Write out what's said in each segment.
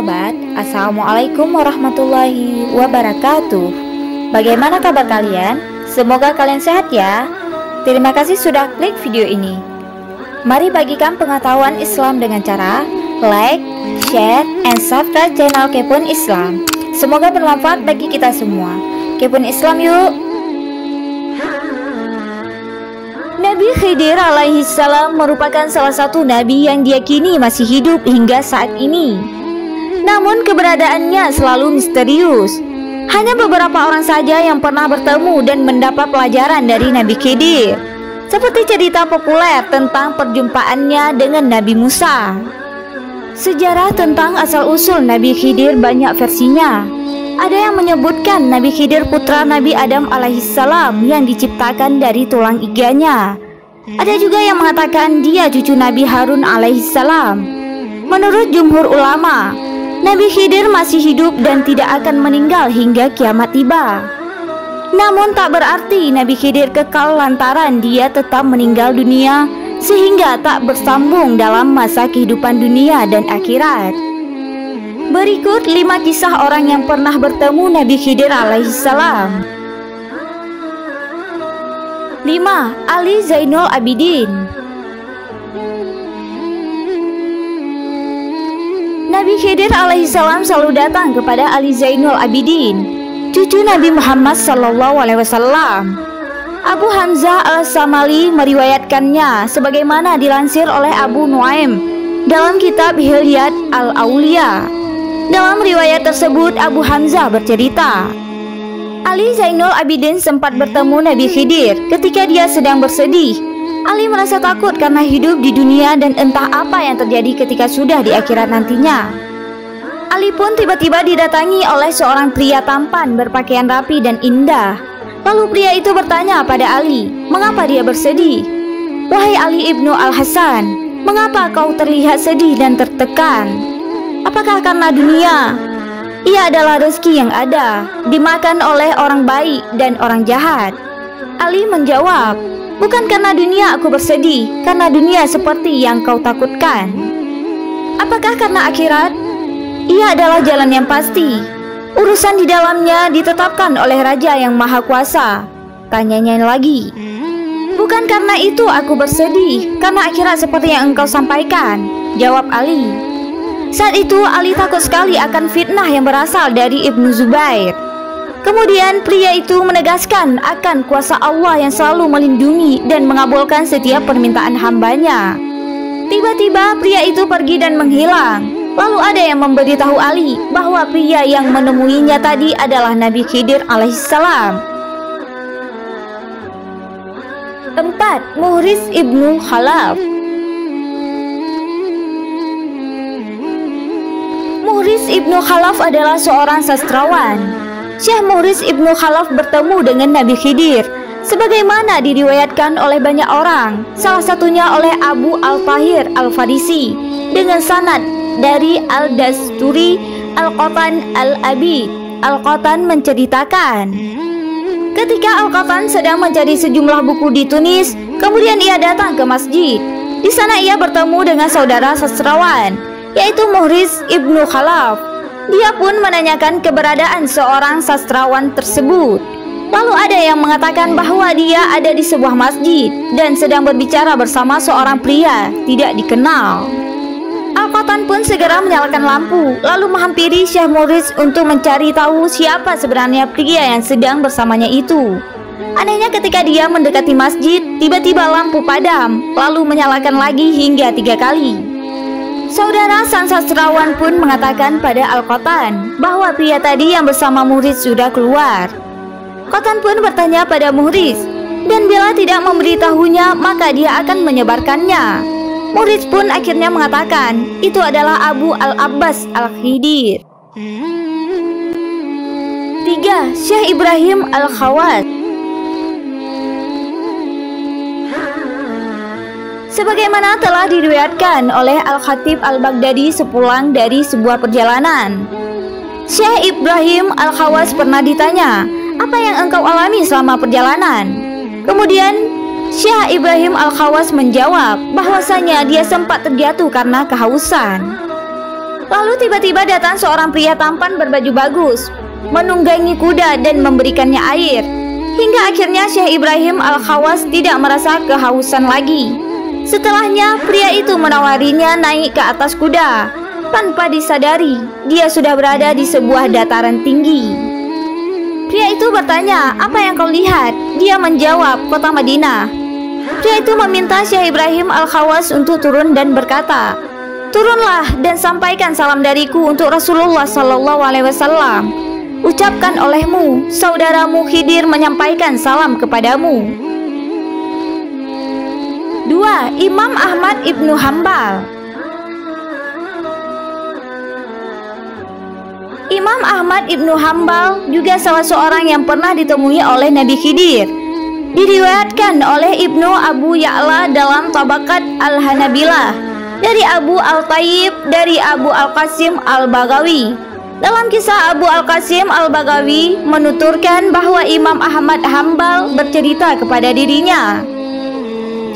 sobat, Assalamualaikum warahmatullahi wabarakatuh. Bagaimana kabar kalian? Semoga kalian sehat ya. Terima kasih sudah klik video ini. Mari bagikan pengetahuan Islam dengan cara like, share, and subscribe channel Kepoin Islam. Semoga bermanfaat bagi kita semua. Kepoin Islam yuk. Nabi Khidir alaihi salam merupakan salah satu nabi yang diyakini masih hidup hingga saat ini. Namun keberadaannya selalu misterius. Hanya beberapa orang saja yang pernah bertemu dan mendapat pelajaran dari Nabi Khidir. Seperti cerita populer tentang perjumpaannya dengan Nabi Musa. Sejarah tentang asal-usul Nabi Khidir banyak versinya. Ada yang menyebutkan Nabi Khidir putra Nabi Adam alaihissalam yang diciptakan dari tulang iganya. Ada juga yang mengatakan dia cucu Nabi Harun alaihissalam. Menurut jumhur ulama, Nabi Khidir masih hidup dan tidak akan meninggal hingga kiamat tiba. Namun tak berarti Nabi Khidir kekal lantaran dia tetap meninggal dunia sehingga tak bersambung dalam masa kehidupan dunia dan akhirat. Berikut 5 kisah orang yang pernah bertemu Nabi Khidir alaihissalam. 5. Ali Zainul Abidin. Nabi Khidir alaihissalam selalu datang kepada Ali Zainul Abidin, cucu Nabi Muhammad SAW. Abu Hamzah al-Samali meriwayatkannya sebagaimana dilansir oleh Abu Nuaim dalam kitab Hilyat al-Aulia. Dalam riwayat tersebut, Abu Hamzah bercerita, Ali Zainul Abidin sempat bertemu Nabi Khidir ketika dia sedang bersedih. Ali merasa takut karena hidup di dunia dan entah apa yang terjadi ketika sudah di akhirat nantinya. Ali pun tiba-tiba didatangi oleh seorang pria tampan berpakaian rapi dan indah. Lalu pria itu bertanya pada Ali, mengapa dia bersedih? Wahai Ali ibnu Al-Hasan, mengapa kau terlihat sedih dan tertekan? Apakah karena dunia? Ia adalah rezeki yang ada, dimakan oleh orang baik dan orang jahat. Ali menjawab, bukan karena dunia aku bersedih, karena dunia seperti yang kau takutkan. Apakah karena akhirat? Ia adalah jalan yang pasti. Urusan di dalamnya ditetapkan oleh Raja yang Maha Kuasa. Tanyanya lagi, bukan karena itu aku bersedih, karena akhirat seperti yang engkau sampaikan. Jawab Ali. Saat itu Ali takut sekali akan fitnah yang berasal dari Ibnu Zubair. Kemudian pria itu menegaskan akan kuasa Allah yang selalu melindungi dan mengabulkan setiap permintaan hambanya. Tiba-tiba pria itu pergi dan menghilang. Lalu ada yang memberitahu Ali bahwa pria yang menemuinya tadi adalah Nabi Khidir alaihissalam. 4. Muhriz ibnu Khalaf. Muhriz ibnu Khalaf adalah seorang sastrawan. Syekh Muhriz ibnu Khalaf bertemu dengan Nabi Khidir sebagaimana diriwayatkan oleh banyak orang, salah satunya oleh Abu Al-Tahir Al-Farisi dengan sanad dari Al-Dasturi Al-Qatan Al-Abid. Al-Qatan menceritakan, ketika Al-Qatan sedang mencari sejumlah buku di Tunis, kemudian ia datang ke masjid. Di sana ia bertemu dengan saudara sastrawan, yaitu Muhriz ibnu Khalaf. Dia pun menanyakan keberadaan seorang sastrawan tersebut. Lalu ada yang mengatakan bahwa dia ada di sebuah masjid dan sedang berbicara bersama seorang pria tidak dikenal. Al-Qatan pun segera menyalakan lampu, lalu menghampiri Syekh Muhriz untuk mencari tahu siapa sebenarnya pria yang sedang bersamanya itu. Anehnya ketika dia mendekati masjid, tiba-tiba lampu padam, lalu menyalakan lagi hingga 3 kali. Saudara sang sastrawan pun mengatakan pada Al-Qatan bahwa pria tadi yang bersama Muhriz sudah keluar. Qatan pun bertanya pada Muhriz, dan bila tidak memberitahunya maka dia akan menyebarkannya. Muhriz pun akhirnya mengatakan itu adalah Abu Al-Abbas Al-Khidir. 3. Syekh Ibrahim Al-Khawas. Sebagaimana telah diriwayatkan oleh Al-Khatib Al-Baghdadi sepulang dari sebuah perjalanan, Syekh Ibrahim Al-Khawas pernah ditanya, apa yang engkau alami selama perjalanan? Kemudian Syekh Ibrahim Al-Khawas menjawab bahwasanya dia sempat terjatuh karena kehausan. Lalu tiba-tiba datang seorang pria tampan berbaju bagus, menunggangi kuda dan memberikannya air. Hingga akhirnya Syekh Ibrahim Al-Khawas tidak merasa kehausan lagi. Setelahnya pria itu menawarinya naik ke atas kuda. Tanpa disadari, dia sudah berada di sebuah dataran tinggi. Pria itu bertanya, "Apa yang kau lihat?" Dia menjawab, "Kota Madinah." Pria itu meminta Syekh Ibrahim Al-Khawas untuk turun dan berkata, "Turunlah dan sampaikan salam dariku untuk Rasulullah SAW. Ucapkan olehmu, saudaramu Khidir menyampaikan salam kepadamu." 2. Imam Ahmad Ibnu Hambal. Imam Ahmad Ibnu Hambal juga salah seorang yang pernah ditemui oleh Nabi Khidir. Diriwayatkan oleh Ibnu Abu Ya'la dalam Tabaqat Al-Hanabilah dari Abu Al-Tayyib dari Abu Al-Qasim Al-Bagawi. Dalam kisah Abu Al-Qasim Al-Bagawi menuturkan bahwa Imam Ahmad Hambal bercerita kepada dirinya,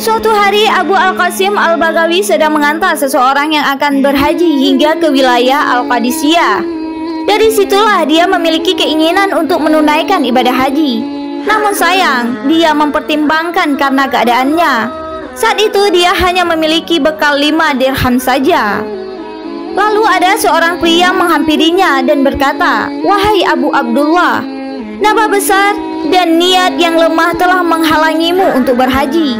suatu hari Abu Al-Qasim Al-Bagawi sedang mengantar seseorang yang akan berhaji hingga ke wilayah Al-Qadisiyah. Dari situlah dia memiliki keinginan untuk menunaikan ibadah haji. Namun sayang, dia mempertimbangkan karena keadaannya. Saat itu dia hanya memiliki bekal 5 dirham saja. Lalu ada seorang pria menghampirinya dan berkata, "Wahai Abu Abdullah, nama besar dan niat yang lemah telah menghalangimu untuk berhaji."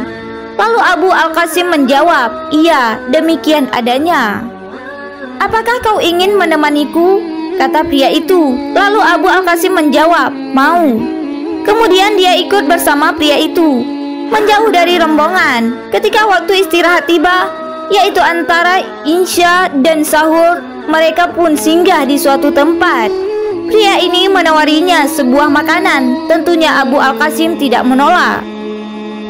Lalu Abu Al-Qasim menjawab, "Iya, demikian adanya." "Apakah kau ingin menemaniku?" kata pria itu. Lalu Abu Al-Qasim menjawab, "Mau." Kemudian dia ikut bersama pria itu menjauh dari rombongan. Ketika waktu istirahat tiba, yaitu antara Isya dan sahur, mereka pun singgah di suatu tempat. Pria ini menawarinya sebuah makanan. Tentunya Abu Al-Qasim tidak menolak.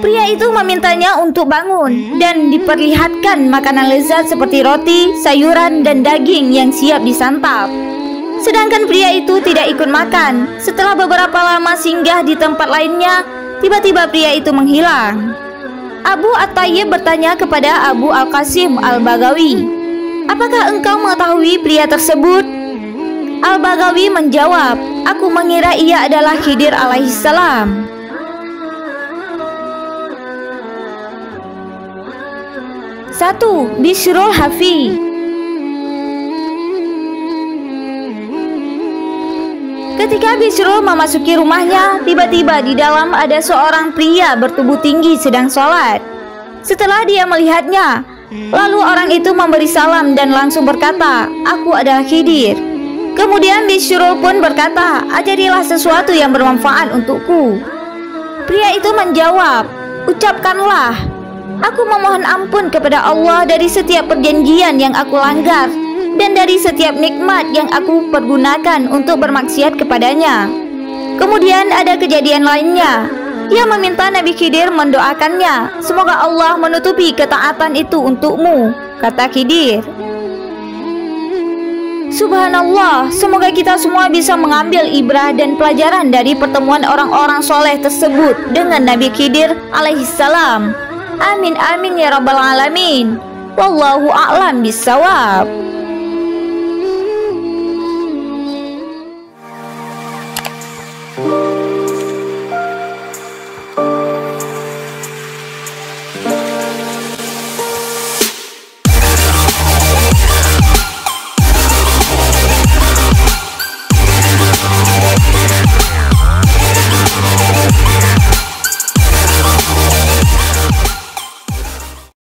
Pria itu memintanya untuk bangun dan diperlihatkan makanan lezat seperti roti, sayuran, dan daging yang siap disantap. Sedangkan pria itu tidak ikut makan. Setelah beberapa lama singgah di tempat lainnya, tiba-tiba pria itu menghilang. Abu At-Tayyib bertanya kepada Abu Al-Qasim Al-Bagawi, "Apakah engkau mengetahui pria tersebut?" Al-Bagawi menjawab, "Aku mengira ia adalah Khidir alaihissalam." 1. Bishrul Hafi. Ketika Bishrul memasuki rumahnya, tiba-tiba di dalam ada seorang pria bertubuh tinggi sedang sholat. Setelah dia melihatnya, lalu orang itu memberi salam dan langsung berkata, "Aku adalah Khidir." Kemudian Bishrul pun berkata, "Ajarilah sesuatu yang bermanfaat untukku." Pria itu menjawab, "Ucapkanlah, aku memohon ampun kepada Allah dari setiap perjanjian yang aku langgar dan dari setiap nikmat yang aku pergunakan untuk bermaksiat kepadanya." Kemudian ada kejadian lainnya. Dia meminta Nabi Khidir mendoakannya, "Semoga Allah menutupi ketaatan itu untukmu," kata Khidir. Subhanallah, semoga kita semua bisa mengambil ibrah dan pelajaran dari pertemuan orang-orang soleh tersebut dengan Nabi Khidir alaihissalam. Amin amin ya rabbal alamin. Wallahu a'lam bissawab.